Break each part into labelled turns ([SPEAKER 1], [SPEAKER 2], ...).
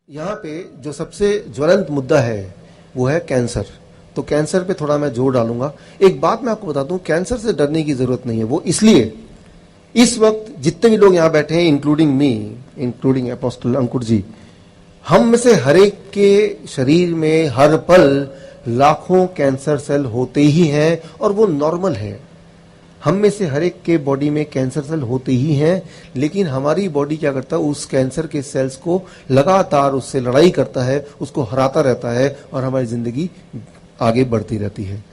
[SPEAKER 1] यहाँ पे जो सबसे ज्वलंत मुद्दा है वो है कैंसर। तो कैंसर पे थोड़ा मैं जोर डालूंगा। एक बात मैं आपको बता दूं, कैंसर से डरने की जरूरत नहीं है। वो इसलिए इस वक्त जितने भी लोग यहाँ बैठे हैं, इंक्लूडिंग मी, इंक्लूडिंग अपोस्टल अंकुर जी, हम में से हर एक के शरीर में हर पल लाखों कैंसर सेल होते ही हैं और वो नॉर्मल है। हम में से हर एक के बॉडी में कैंसर सेल होते ही हैं, लेकिन हमारी बॉडी क्या करता है, उस कैंसर के सेल्स को लगातार उससे लड़ाई करता है, उसको हराता रहता है और हमारी जिंदगी आगे बढ़ती रहती है।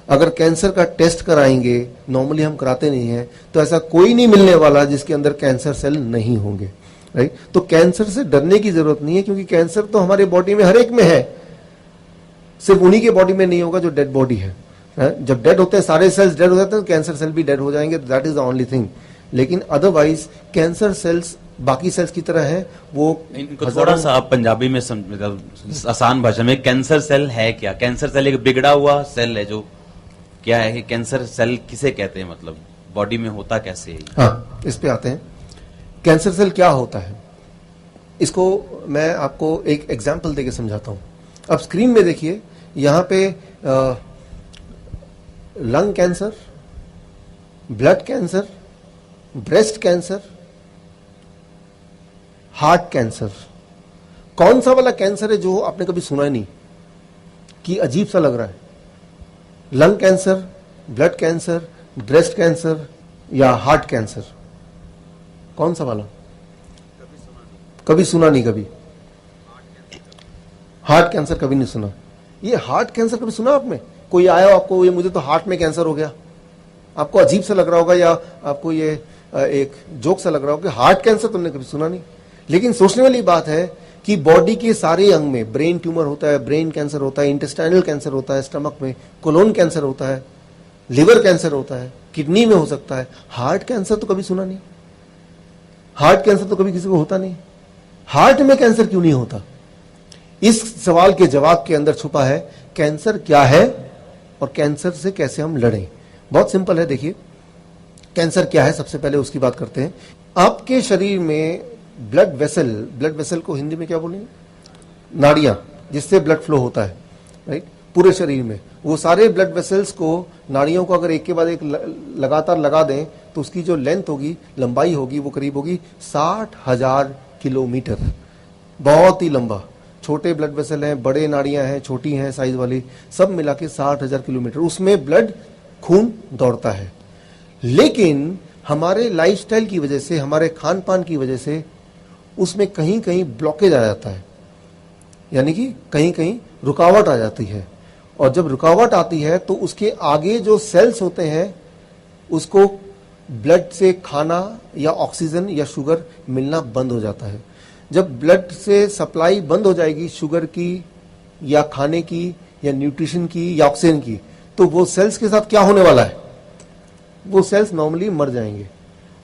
[SPEAKER 1] अगर कैंसर का टेस्ट कराएंगे, नॉर्मली हम कराते नहीं हैं, तो ऐसा कोई नहीं मिलने वाला जिसके अंदर कैंसर सेल नहीं होंगे, राइट। तो कैंसर से डरने की जरूरत नहीं है, क्योंकि कैंसर तो हमारे बॉडी में हर एक में है, सिर्फ उन्हीं के बॉडी में नहीं होगा जो डेड बॉडी है। जब डेड होते हैं, सारे सेल्स डेड हो जाते हैं, तो कैंसर सेल भी डेड हो जाएंगे, that is the only thing. लेकिन अदरवाइज कैंसर सेल्स बाकी सेल्स की तरह है। वो
[SPEAKER 2] इनको थोड़ा सा आप पंजाबी में आसान भाषा में, कैंसर सेल है क्या? कैंसर सेल एक बिगड़ा हुआ सेल है जो क्या है? कैंसर सेल किसे कहते हैं, मतलब बॉडी में होता कैसे है?
[SPEAKER 1] हाँ, इस पे आते हैं। कैंसर सेल क्या होता है, इसको मैं आपको एक एग्जाम्पल देके समझाता हूं। अब स्क्रीन में देखिए, यहां पे lung cancer, blood cancer, breast cancer, heart cancer. कौन सा वाला कैंसर है जो आपने कभी सुना ही नहीं, कि अजीब सा लग रहा है? Lung cancer, blood cancer, breast cancer या हार्ट कैंसर? कौन सा वाला? कभी सुना नहीं। कभी हार्ट कैंसर कभी नहीं सुना। ये हार्ट कैंसर कभी सुना आपने? कोई आया आपको, ये मुझे तो हार्ट में कैंसर हो गया, आपको अजीब सा लग रहा होगा, या आपको ये एक जोक सा लग रहा होगा कि हार्ट कैंसर तुमने कभी सुना नहीं। लेकिन सोचने वाली बात है कि बॉडी के सारे अंग में ब्रेन ट्यूमर होता है, ब्रेन कैंसर होता है, इंटेस्टाइनल कैंसर होता है, स्टमक में कोलोन कैंसर होता है, लिवर कैंसर होता है, किडनी में हो सकता है। हार्ट कैंसर तो कभी सुना नहीं। हार्ट कैंसर तो कभी किसी को होता नहीं। हार्ट में कैंसर क्यों नहीं होता? इस सवाल के जवाब के अंदर छुपा है कैंसर क्या है और कैंसर से कैसे हम लड़ें। बहुत सिंपल है। देखिए, कैंसर क्या है, सबसे पहले उसकी बात करते हैं। आपके शरीर में ब्लड वेसल को हिंदी में क्या बोलेंगे? नाड़ियां, जिससे ब्लड फ्लो होता है, राइट, पूरे शरीर में। वो सारे ब्लड वेसल्स को, नाड़ियों को अगर एक के बाद एक लगातार लगा दें तो उसकी जो लेंथ होगी, लंबाई होगी, वो करीब होगी 60,000 किलोमीटर। बहुत ही लंबा। छोटे ब्लड वेसल हैं, बड़े नाड़ियां हैं, छोटी हैं साइज वाली, सब मिला के 60,000 किलोमीटर उसमें ब्लड खून दौड़ता है। लेकिन हमारे लाइफस्टाइल की वजह से, हमारे खान पान की वजह से उसमें कहीं कहीं ब्लॉकेज आ जाता है, यानी कि कहीं कहीं रुकावट आ जाती है। और जब रुकावट आती है तो उसके आगे जो सेल्स होते हैं उसको ब्लड से खाना या ऑक्सीजन या शुगर मिलना बंद हो जाता है। जब ब्लड से सप्लाई बंद हो जाएगी शुगर की या खाने की या न्यूट्रिशन की या ऑक्सीजन की, तो वो सेल्स के साथ क्या होने वाला है? वो सेल्स नॉर्मली मर जाएंगे।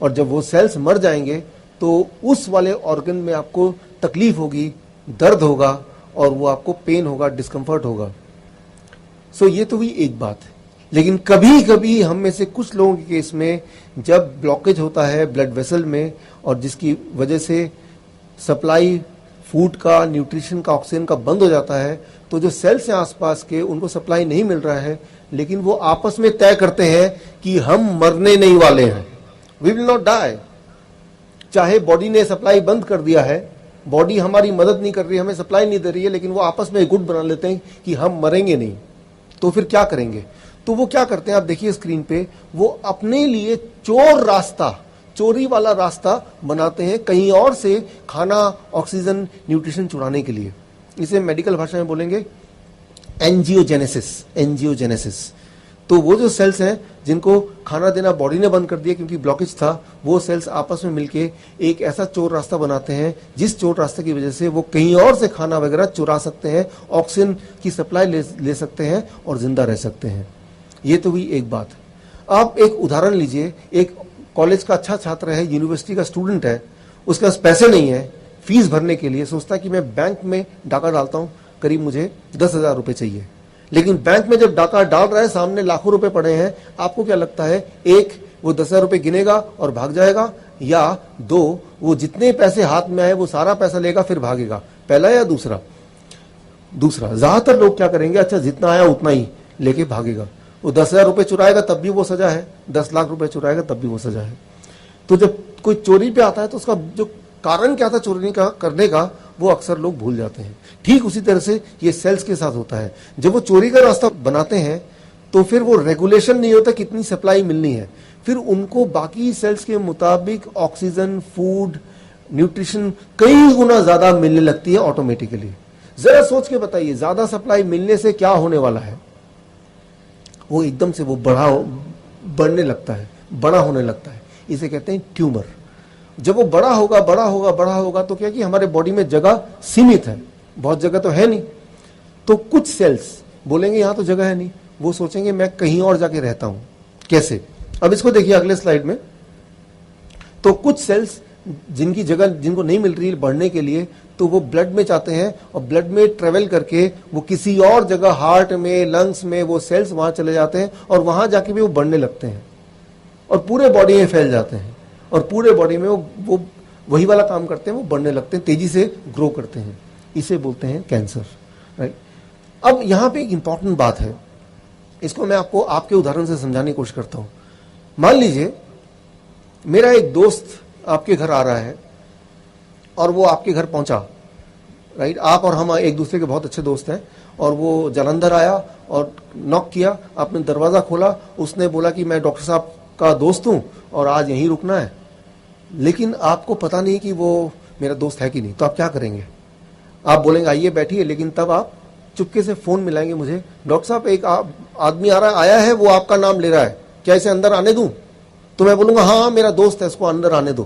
[SPEAKER 1] और जब वो सेल्स मर जाएंगे तो उस वाले ऑर्गन में आपको तकलीफ होगी, दर्द होगा और वो आपको पेन होगा, डिस्कंफर्ट होगा। सो ये तो भी एक बात है। लेकिन कभी कभी हम में से कुछ लोगों के केस में जब ब्लॉकेज होता है ब्लड वेसल में, और जिसकी वजह से सप्लाई फूड का, न्यूट्रिशन का, ऑक्सीजन का बंद हो जाता है, तो जो सेल्स हैं आसपास के, उनको सप्लाई नहीं मिल रहा है, लेकिन वो आपस में तय करते हैं कि हम मरने नहीं वाले हैं, वी विल नॉट डाई। चाहे बॉडी ने सप्लाई बंद कर दिया है, बॉडी हमारी मदद नहीं कर रही है, हमें सप्लाई नहीं दे रही है, लेकिन वो आपस में गुट बना लेते हैं कि हम मरेंगे नहीं। तो फिर क्या करेंगे? तो वो क्या करते हैं, आप देखिए स्क्रीन पे, वो अपने लिए चोरी वाला रास्ता बनाते हैं, कहीं और से खाना, ऑक्सीजन, न्यूट्रिशन चुराने के लिए। इसे मेडिकल भाषा में बोलेंगे एंजियोजेनेसिस। तो वो जो सेल्स हैं जिनको खाना देना बॉडी ने बंद कर दिया क्योंकि ब्लॉकेज था, वो सेल्स आपस में मिलके एक ऐसा चोर रास्ता बनाते हैं जिस चोर रास्ते की वजह से वो कहीं और से खाना वगैरह चुरा सकते हैं, ऑक्सीजन की सप्लाई ले सकते हैं और जिंदा रह सकते हैं। ये तो भी एक बात है। आप एक उदाहरण लीजिए, एक कॉलेज का अच्छा छात्र है, यूनिवर्सिटी का स्टूडेंट है, उसके पास पैसे नहीं है फीस भरने के लिए, सोचता है कि मैं बैंक में डाका डालता हूं, करीब मुझे 10,000 रुपए चाहिए। लेकिन बैंक में जब डाका डाल रहा है, सामने लाखों रुपए पड़े हैं, आपको क्या लगता है? एक, वो 10,000 रुपए गिनेगा और भाग जाएगा, या दो, वो जितने पैसे हाथ में आए वो सारा पैसा लेगा फिर भागेगा? पहला या दूसरा? दूसरा। ज्यादातर लोग क्या करेंगे, अच्छा जितना आया उतना ही लेके भागेगा। वो 10,000 रुपए चुराएगा तब भी वो सजा है, 10 लाख रुपए चुराएगा तब भी वो सजा है। तो जब कोई चोरी पे आता है तो उसका जो कारण क्या था चोरी का करने का, वो अक्सर लोग भूल जाते हैं। ठीक उसी तरह से ये सेल्स के साथ होता है। जब वो चोरी का रास्ता बनाते हैं तो फिर वो रेगुलेशन नहीं होता कितनी सप्लाई मिलनी है, फिर उनको बाकी सेल्स के मुताबिक ऑक्सीजन, फूड, न्यूट्रिशन कई गुना ज्यादा मिलने लगती है ऑटोमेटिकली। जरा सोच के बताइए, ज्यादा सप्लाई मिलने से क्या होने वाला है? वो एकदम से वो बढ़ने लगता है, बड़ा होने लगता है। इसे कहते हैं ट्यूमर। जब वो बड़ा होगा तो क्या कि हमारे बॉडी में जगह सीमित है, बहुत जगह तो है नहीं। तो कुछ सेल्स बोलेंगे यहां तो जगह है नहीं, वो सोचेंगे मैं कहीं और जाके रहता हूं। कैसे? अब इसको देखिए अगले स्लाइड में। तो कुछ सेल्स जिनकी जगह जिनको नहीं मिल रही बढ़ने के लिए, तो वो ब्लड में जाते हैं और ब्लड में ट्रेवल करके वो किसी और जगह हार्ट में, लंग्स में वो सेल्स वहां चले जाते हैं और वहां जाके भी वो बढ़ने लगते हैं और पूरे बॉडी में फैल जाते हैं और पूरे बॉडी में वो वही वाला काम करते हैं, वो बढ़ने लगते हैं, तेजी से ग्रो करते हैं। इसे बोलते हैं कैंसर, राइट। अब यहां पे एक इंपॉर्टेंट बात है, इसको मैं आपको आपके उदाहरण से समझाने की कोशिश करता हूं। मान लीजिए मेरा एक दोस्त आपके घर आ रहा है और वो आपके घर पहुंचा, राइट। आप और हम एक दूसरे के बहुत अच्छे दोस्त हैं और वो जालंधर आया और नॉक किया, आपने दरवाजा खोला, उसने बोला कि मैं डॉक्टर साहब का दोस्त हूं और आज यहीं रुकना है, लेकिन आपको पता नहीं कि वो मेरा दोस्त है कि नहीं। तो आप क्या करेंगे? आप बोलेंगे आइए बैठिए, लेकिन तब आप चुपके से फोन मिलाएंगे मुझे, डॉक्टर साहब एक आदमी आया है, वो आपका नाम ले रहा है, क्या इसे अंदर आने दूं? तो मैं बोलूंगा हाँ मेरा दोस्त है, इसको अंदर आने दो।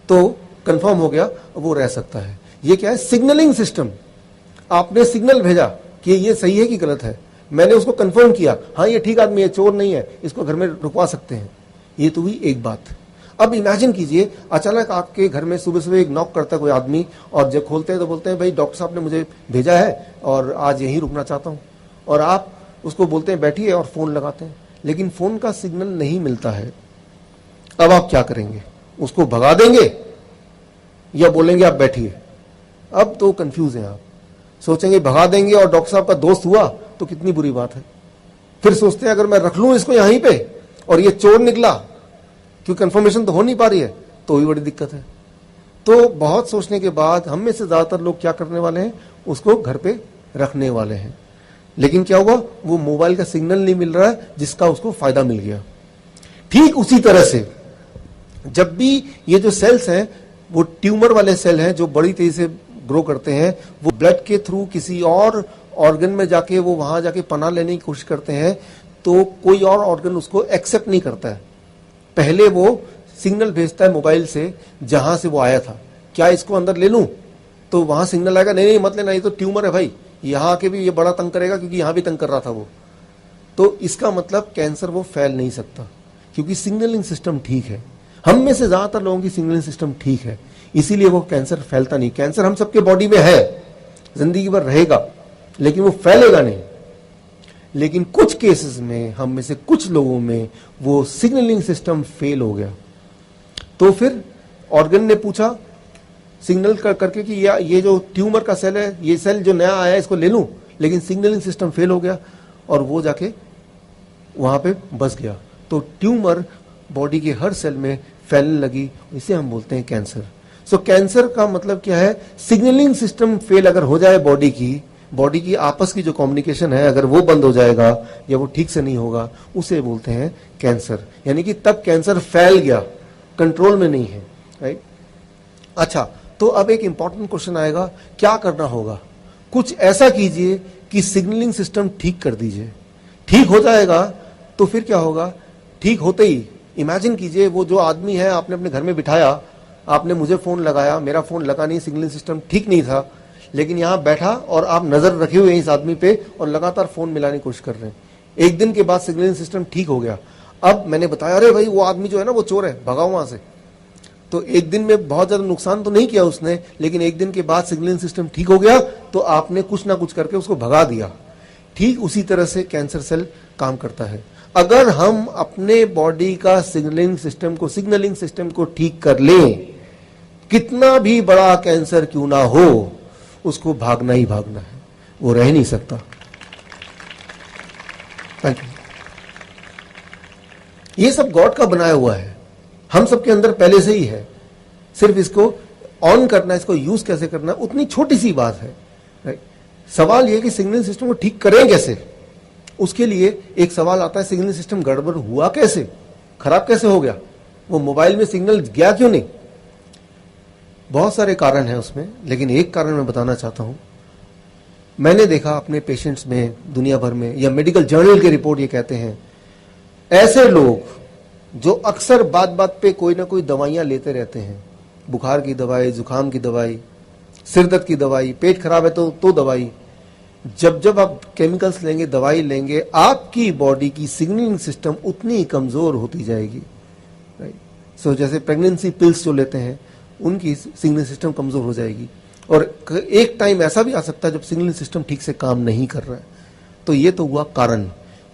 [SPEAKER 1] तो कंफर्म हो गया, वो रह सकता है। ये क्या है? Signalling system. आपने सिग्नल भेजा कि ये सही है कि गलत है, मैंने उसको कंफर्म किया, हाँ ये ठीक आदमी है, चोर नहीं है, इसको घर में रुकवा सकते हैं। ये तो हुई एक बात। अब इमेजिन कीजिए अचानक आपके घर में सुबह सुबह एक नॉक करता है कोई आदमी और जब खोलते हैं तो बोलते हैं भाई डॉक्टर साहब ने मुझे भेजा है और आज यहीं रुकना चाहता हूं, और आप उसको बोलते हैं बैठिए और फोन लगाते हैं, लेकिन फोन का सिग्नल नहीं मिलता है। अब आप क्या करेंगे? उसको भगा देंगे या बोलेंगे आप बैठिए? अब तो कंफ्यूज हैं आप, सोचेंगे भगा देंगे और डॉक्टर साहब का दोस्त हुआ तो कितनी बुरी बात है। फिर सोचते हैं अगर मैं रख लूं इसको यहीं पे और ये चोर निकला, क्योंकि कंफर्मेशन तो हो नहीं पा रही है, तो भी बड़ी दिक्कत है। तो बहुत सोचने के बाद हम में से ज्यादातर लोग क्या करने वाले हैं? उसको घर पे रखने वाले हैं। लेकिन क्या हुआ? वो मोबाइल का सिग्नल नहीं मिल रहा है जिसका उसको फायदा मिल गया। ठीक उसी तरह से जब भी ये जो सेल्स हैं वो ट्यूमर वाले सेल हैं जो बड़ी तेजी से ग्रो करते हैं, वो ब्लड के थ्रू किसी और ऑर्गन में जाके वो वहां जाके पनाह लेने की कोशिश करते हैं, तो कोई और ऑर्गन उसको एक्सेप्ट नहीं करता है। पहले वो सिग्नल भेजता है मोबाइल से जहां से वो आया था, क्या इसको अंदर ले लूं? तो वहां सिग्नल आएगा नहीं मत लेना, ये तो ट्यूमर है भाई, यहां आके भी ये बड़ा तंग करेगा क्योंकि यहां भी तंग कर रहा था वो। तो इसका मतलब कैंसर वो फैल नहीं सकता क्योंकि सिग्नलिंग सिस्टम ठीक है। हम में से ज्यादातर लोगों की सिग्नलिंग सिस्टम ठीक है, इसीलिए वो कैंसर फैलता नहीं। कैंसर हम सबके बॉडी में है, जिंदगी भर रहेगा, लेकिन वो फैलेगा नहीं। लेकिन कुछ केसेस में हम में से कुछ लोगों में वो सिग्नलिंग सिस्टम फेल हो गया, तो फिर ऑर्गन ने पूछा सिग्नल करके कि ये जो ट्यूमर का सेल है, ये सेल जो नया आया है इसको ले लूं, लेकिन सिग्नलिंग सिस्टम फेल हो गया और वो जाके वहां पे बस गया। तो ट्यूमर बॉडी के हर सेल में फैलने लगी, इसे हम बोलते हैं कैंसर। सो कैंसर का मतलब क्या है? सिग्नलिंग सिस्टम फेल अगर हो जाए बॉडी की आपस की जो कम्युनिकेशन है अगर वो बंद हो जाएगा या वो ठीक से नहीं होगा, उसे बोलते हैं कैंसर। यानी कि तब कैंसर फैल गया, कंट्रोल में नहीं है, राइट। अच्छा, तो अब एक इंपॉर्टेंट क्वेश्चन आएगा, क्या करना होगा? कुछ ऐसा कीजिए कि सिग्नलिंग सिस्टम ठीक कर दीजिए। ठीक हो जाएगा तो फिर क्या होगा? ठीक होते ही इमेजिन कीजिए वो जो आदमी है आपने अपने घर में बिठाया, आपने मुझे फोन लगाया, मेरा फोन लगा नहीं, सिग्नलिंग सिस्टम ठीक नहीं था, लेकिन यहां बैठा और आप नजर रखे हुए हैं इस आदमी पे और लगातार फोन मिलाने की कोशिश कर रहे हैं। एक दिन के बाद सिग्नलिंग सिस्टम ठीक हो गया। अब मैंने बताया अरे भाई वो आदमी जो है ना वो चोर है, भगाओ वहां से। तो एक दिन में बहुत ज्यादा नुकसान तो नहीं किया उसने, लेकिन एक दिन के बाद सिग्नलिंग सिस्टम ठीक हो गया तो आपने कुछ ना कुछ करके उसको भगा दिया। ठीक उसी तरह से कैंसर सेल काम करता है। अगर हम अपने बॉडी का सिग्नलिंग सिस्टम को ठीक कर लें, कितना भी बड़ा कैंसर क्यों ना हो, उसको भागना ही भागना है, वो रह नहीं सकता। Thank you. ये सब गॉड का बनाया हुआ है, हम सबके अंदर पहले से ही है, सिर्फ इसको ऑन करना, इसको यूज कैसे करना, उतनी छोटी सी बात है, राइट। सवाल यह कि सिग्नलिंग सिस्टम को ठीक करें कैसे, उसके लिए एक सवाल आता है, सिग्नलिंग सिस्टम गड़बड़ हुआ कैसे, खराब कैसे हो गया, वो मोबाइल में सिग्नल गया क्यों नहीं। बहुत सारे कारण हैं उसमें, लेकिन एक कारण मैं बताना चाहता हूं। मैंने देखा अपने पेशेंट्स में, दुनिया भर में, या मेडिकल जर्नल के रिपोर्ट ये कहते हैं, ऐसे लोग जो अक्सर बात बात पे कोई ना कोई दवाइयां लेते रहते हैं, बुखार की दवाई, जुकाम की दवाई, सिर दर्द की दवाई, पेट खराब है तो दवाई, जब जब आप केमिकल्स लेंगे, दवाई लेंगे, आपकी बॉडी की सिग्नलिंग सिस्टम उतनी ही कमजोर होती जाएगी, राइट। सो जैसे प्रेगनेंसी पिल्स जो लेते हैं, उनकी सिग्नलिंग सिस्टम कमजोर हो जाएगी, और एक टाइम ऐसा भी आ सकता है जब सिग्नलिंग सिस्टम ठीक से काम नहीं कर रहा है। तो ये तो हुआ कारण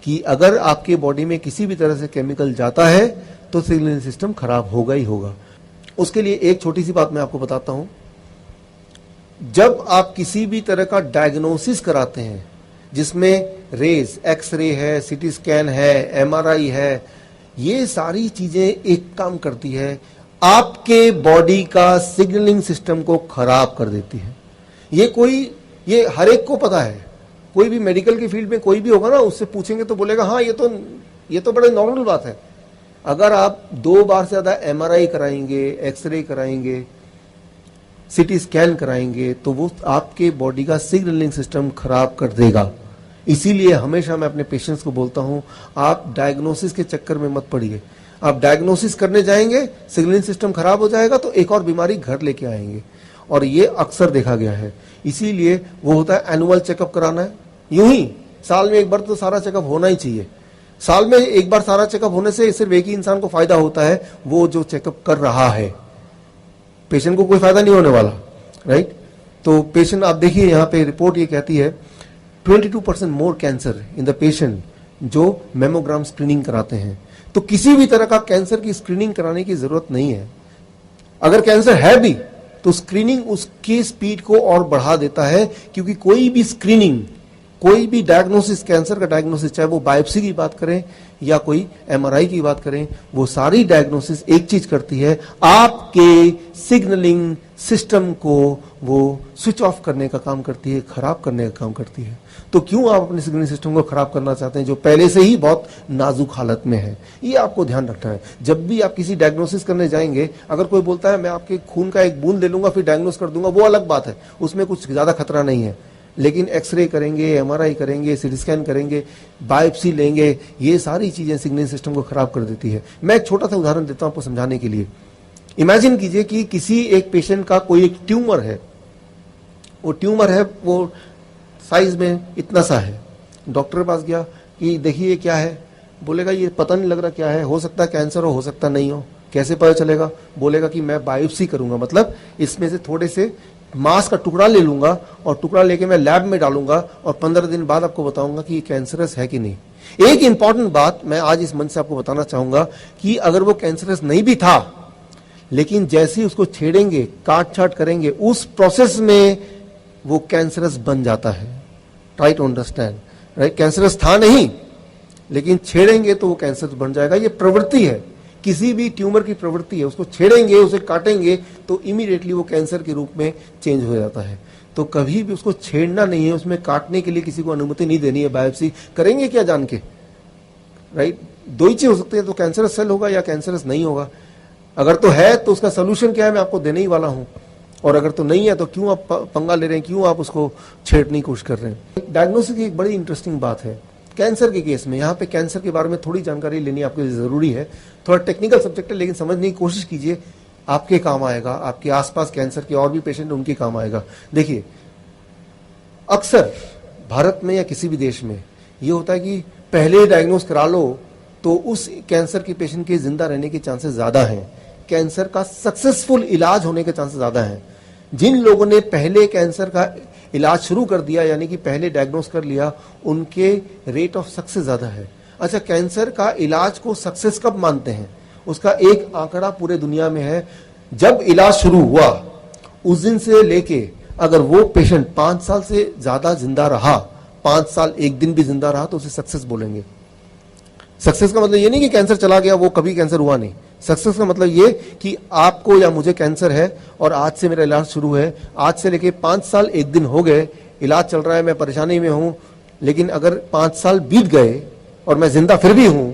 [SPEAKER 1] कि अगर आपके बॉडी में किसी भी तरह से केमिकल जाता है तो सिग्नलिंग सिस्टम खराब होगा ही होगा। उसके लिए एक छोटी सी बात मैं आपको बताता हूं। जब आप किसी भी तरह का डायग्नोसिस कराते हैं, जिसमें रेज, एक्सरे है, सीटी स्कैन है, एमआरआई है, ये सारी चीजें एक काम करती है, आपके बॉडी का सिग्नलिंग सिस्टम को खराब कर देती है। ये हर एक को पता है, कोई भी मेडिकल की फील्ड में कोई भी होगा ना, उससे पूछेंगे तो बोलेगा हाँ ये तो बड़े नॉर्मल बात है। अगर आप 2 बार से ज्यादा एमआरआई कराएंगे, एक्सरे कराएंगे, सीटी स्कैन कराएंगे, तो वो आपके बॉडी का सिग्नलिंग सिस्टम खराब कर देगा। इसीलिए हमेशा मैं अपने पेशेंट्स को बोलता हूं, आप डायग्नोसिस के चक्कर में मत पड़िए। आप डायग्नोसिस करने जाएंगे, सिग्नलिंग सिस्टम खराब हो जाएगा तो एक और बीमारी घर लेके आएंगे, और ये अक्सर देखा गया है। इसीलिए वो होता है एनुअल चेकअप कराना है। यूं ही साल में एक बार तो सारा चेकअप होना ही चाहिए। साल में एक बार सारा चेकअप होने से सिर्फ एक ही इंसान को फायदा होता है, वो जो चेकअप कर रहा है, पेशेंट को कोई फायदा नहीं होने वाला, राइट। तो पेशेंट, आप देखिए यहाँ पे रिपोर्ट ये कहती है 22% मोर कैंसर इन द पेशेंट जो मेमोग्राम स्क्रीनिंग कराते हैं। तो किसी भी तरह का कैंसर की स्क्रीनिंग कराने की जरूरत नहीं है। अगर कैंसर है भी तो स्क्रीनिंग उसकी स्पीड को और बढ़ा देता है, क्योंकि कोई भी स्क्रीनिंग, कोई भी डायग्नोसिस, कैंसर का डायग्नोसिस, चाहे वो बायोप्सी की बात करें या कोई एमआरआई की बात करें, वो सारी डायग्नोसिस एक चीज करती है, आपके सिग्नलिंग सिस्टम को वो स्विच ऑफ करने का काम करती है, खराब करने का काम करती है। तो क्यों आप अपने सिग्नलिंग सिस्टम को खराब करना चाहते हैं जो पहले से ही बहुत नाजुक हालत में है। ये आपको ध्यान रखना है। जब भी आप किसी डायग्नोसिस करने जाएंगे, अगर कोई बोलता है मैं आपके खून का एक बूंद ले लूंगा फिर डायग्नोस कर दूंगा, वो अलग बात है, उसमें कुछ ज्यादा खतरा नहीं है। लेकिन एक्सरे करेंगे, एमआरआई करेंगे, सीटी स्कैन करेंगे, बायोप्सी लेंगे, ये सारी चीजें सिग्नलिंग सिस्टम को खराब कर देती है। मैं एक छोटा सा उदाहरण देता हूं आपको समझाने के लिए। इमेजिन कीजिए कि किसी एक पेशेंट का कोई एक ट्यूमर है, वो ट्यूमर है, वो साइज में इतना सा है। डॉक्टर के पास गया कि देखिए क्या है, बोलेगा ये पता नहीं लग रहा क्या है, हो सकता है कैंसर हो सकता नहीं हो, कैसे पता चलेगा, बोलेगा कि मैं बायोप्सी करूंगा, मतलब इसमें से थोड़े से मांस का टुकड़ा ले लूंगा और टुकड़ा लेके मैं लैब में डालूंगा और 15 दिन बाद आपको बताऊंगा कि ये कैंसरस है कि नहीं। एक इंपॉर्टेंट बात मैं आज इस मंच से आपको बताना चाहूंगा कि अगर वो कैंसरस नहीं भी था, लेकिन जैसे ही उसको छेड़ेंगे, काट छाट करेंगे, उस प्रोसेस में वो कैंसरस बन जाता है। Try to understand, right. Cancerous था नहीं, लेकिन छेड़ेंगे तो वो कैंसर बन जाएगा। ये प्रवृत्ति है, किसी भी ट्यूमर की प्रवृत्ति है। उसको छेड़ेंगे, उसे काटेंगे तो इमीडिएटली वो कैंसर के रूप में चेंज हो जाता है। तो कभी भी उसको छेड़ना नहीं है, उसमें काटने के लिए किसी को अनुमति नहीं देनी है। बायोप्सी करेंगे क्या जान के, राइट। दो ही चीज हो सकती है, तो कैंसरस सेल होगा या कैंसरस नहीं होगा। अगर तो है तो उसका सोल्यूशन क्या है मैं आपको देने ही वाला हूं, और अगर तो नहीं है तो क्यों आप पंगा ले रहे हैं, क्यों आप उसको छेड़ने की कोशिश कर रहे हैं। डायग्नोसिस की एक बड़ी इंटरेस्टिंग बात है कैंसर के केस में। यहाँ पे कैंसर के बारे में थोड़ी जानकारी लेनी आपके लिए जरूरी है। थोड़ा टेक्निकल सब्जेक्ट है, लेकिन समझने की कोशिश कीजिए, आपके काम आएगा, आपके आसपास कैंसर के और भी पेशेंट उनके काम आएगा। देखिए, अक्सर भारत में या किसी भी देश में ये होता है कि पहले डायग्नोस करा लो तो उस कैंसर के पेशेंट के जिंदा रहने के चांसेस ज्यादा हैं, कैंसर का सक्सेसफुल इलाज होने के चांसेस ज्यादा हैं। जिन लोगों ने पहले कैंसर का इलाज शुरू कर दिया, यानी कि पहले डायग्नोस कर लिया, उनके रेट ऑफ सक्सेस ज्यादा है। अच्छा, कैंसर का इलाज को सक्सेस कब मानते हैं, उसका एक आंकड़ा पूरे दुनिया में है। जब इलाज शुरू हुआ उस दिन से लेके अगर वो पेशेंट 5 साल से ज्यादा जिंदा रहा, 5 साल 1 दिन भी जिंदा रहा, तो उसे सक्सेस बोलेंगे। सक्सेस का मतलब ये नहीं कि कैंसर चला गया, वो कभी कैंसर हुआ नहीं। सक्सेस का मतलब ये कि आपको या मुझे कैंसर है और आज से मेरा इलाज शुरू है, आज से लेके 5 साल 1 दिन हो गए, इलाज चल रहा है, मैं परेशानी में हूं, लेकिन अगर 5 साल बीत गए और मैं जिंदा फिर भी हूं,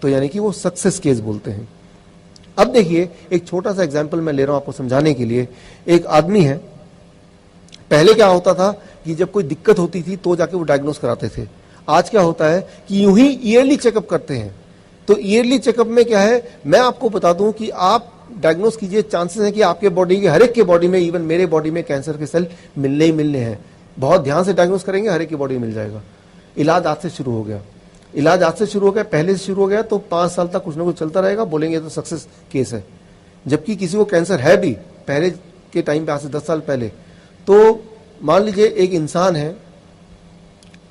[SPEAKER 1] तो यानी कि वो सक्सेस केस बोलते हैं। अब देखिए, एक छोटा सा एग्जाम्पल मैं ले रहा हूं आपको समझाने के लिए। एक आदमी है, पहले क्या होता था कि जब कोई दिक्कत होती थी तो जाके वो डायग्नोस कराते थे। आज क्या होता है कि यूं ही ईयरली चेकअप करते हैं। तो ईयरली चेकअप में क्या है, मैं आपको बता दूं कि आप डायग्नोस कीजिए, चांसेस है कि आपके बॉडी के, हर एक के बॉडी में, इवन मेरे बॉडी में कैंसर के सेल मिलने ही मिलने हैं। बहुत ध्यान से डायग्नोस करेंगे, हर एक की बॉडी में मिल जाएगा। इलाज आज से शुरू हो गया, इलाज आज से शुरू हो गया, पहले से शुरू हो गया, तो 5 साल तक कुछ ना कुछ चलता रहेगा, बोलेंगे तो सक्सेस केस है। जबकि किसी को कैंसर है भी पहले के टाइम पे, आज से 10 साल पहले, तो मान लीजिए एक इंसान है,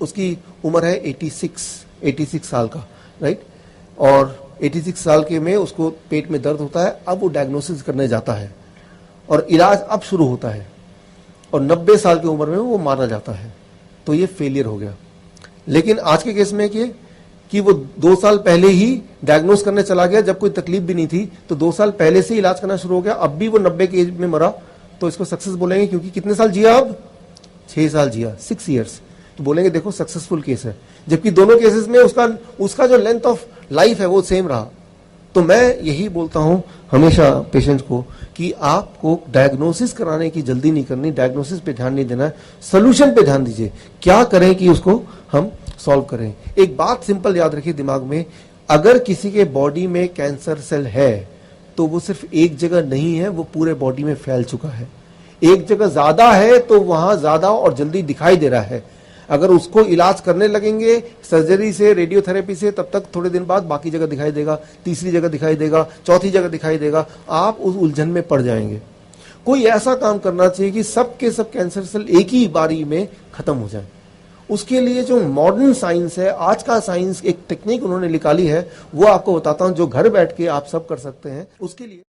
[SPEAKER 1] उसकी उम्र है 86 साल का, राइट, और 86 साल के में उसको पेट में दर्द होता है। अब वो डायग्नोसिस करने जाता है और इलाज अब शुरू होता है, और 90 साल की उम्र में वो मारा जाता है, तो ये फेलियर हो गया। लेकिन आज के केस में कि वो 2 साल पहले ही डायग्नोस करने चला गया, जब कोई तकलीफ भी नहीं थी, तो 2 साल पहले से इलाज करना शुरू हो गया, अब भी वो 90 की एज में मरा, तो इसको सक्सेस बोलेंगे। क्योंकि कितने साल जिया, अब 6 साल जिया, 6 ईयर्स, तो बोलेंगे देखो सक्सेसफुल केस है। जबकि दोनों केसेस में उसका जो लेंथ ऑफ लाइफ है वो सेम रहा। तो मैं यही बोलता हूं हमेशा पेशेंट को कि आपको डायग्नोसिस कराने की जल्दी नहीं करनी, डायग्नोसिस पे ध्यान नहीं देना, सोल्यूशन पे ध्यान दीजिए, क्या करें कि उसको हम सॉल्व करें। एक बात सिंपल याद रखिए दिमाग में, अगर किसी के बॉडी में कैंसर सेल है तो वो सिर्फ एक जगह नहीं है, वो पूरे बॉडी में फैल चुका है। एक जगह ज्यादा है तो वहां ज्यादा और जल्दी दिखाई दे रहा है। अगर उसको इलाज करने लगेंगे सर्जरी से, रेडियोथेरेपी से, तब तक थोड़े दिन बाद बाकी जगह दिखाई देगा, तीसरी जगह दिखाई देगा, चौथी जगह दिखाई देगा, आप उस उलझन में पड़ जाएंगे। कोई ऐसा काम करना चाहिए कि सब के सब कैंसर सेल एक ही बारी में खत्म हो जाए। उसके लिए जो मॉडर्न साइंस है, आज का साइंस, एक टेक्निक उन्होंने निकाली है, वो आपको बताता हूं, जो घर बैठ के आप सब कर सकते हैं। उसके लिए